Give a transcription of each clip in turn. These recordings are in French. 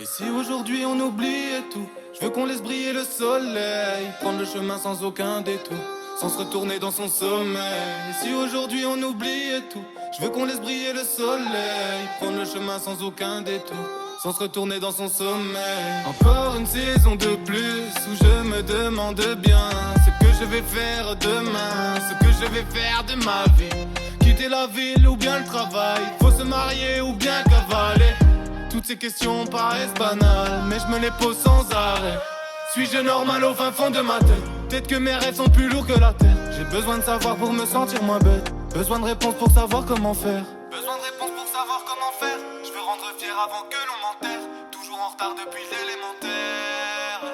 Et si aujourd'hui on oubliait tout, je veux qu'on laisse briller le soleil, prendre le chemin sans aucun détour, sans se retourner dans son sommeil. Et si aujourd'hui on oubliait tout, je veux qu'on laisse briller le soleil, prendre le chemin sans aucun détour, sans se retourner dans son sommeil. Encore une saison de plus où je me demande bien ce que je vais faire demain, ce que je vais faire de ma vie. Quitter la ville ou bien le travail, faut se marier ou bien cavaler. Toutes ces questions paraissent banales, mais je me les pose sans arrêt. Suis-je normal au fin fond de ma tête? Peut-être que mes rêves sont plus lourds que la terre. J'ai besoin de savoir pour me sentir moins bête. Besoin de réponses pour savoir comment faire. Besoin de réponses pour savoir comment faire. Je veux rendre fier avant que l'on m'enterre. Toujours en retard depuis l'élémentaire.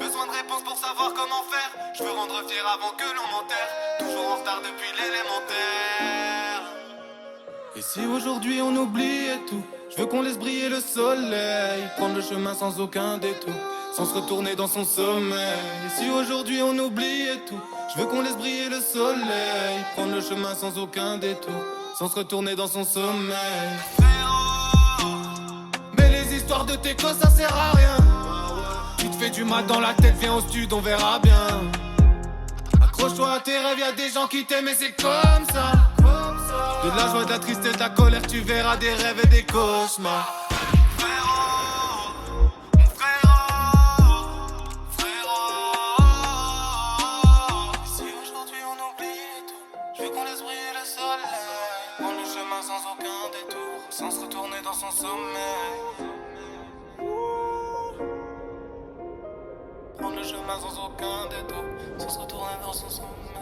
Besoin de réponses pour savoir comment faire. Je veux rendre fier avant que l'on m'enterre. Toujours en retard depuis l'élémentaire. Et si aujourd'hui on oubliait tout, je veux qu'on laisse briller le soleil, prendre le chemin sans aucun détour, sans se retourner dans son sommeil. Et si aujourd'hui on oubliait tout, je veux qu'on laisse briller le soleil, prendre le chemin sans aucun détour, sans se retourner dans son sommeil. Mais les histoires de tes causes ça sert à rien. Tu te fais du mal dans la tête, viens au stud, on verra bien. Accroche-toi à tes rêves, y'a des gens qui t'aiment et c'est comme ça. De la joie, de la tristesse, de la colère, tu verras des rêves et des cauchemars. Frérot, mon frérot. Si aujourd'hui on oublie tout, je veux qu'on laisse briller le soleil, prendre le chemin sans aucun détour, sans se retourner dans son sommeil. Prendre le chemin sans aucun détour, sans se retourner dans son sommeil.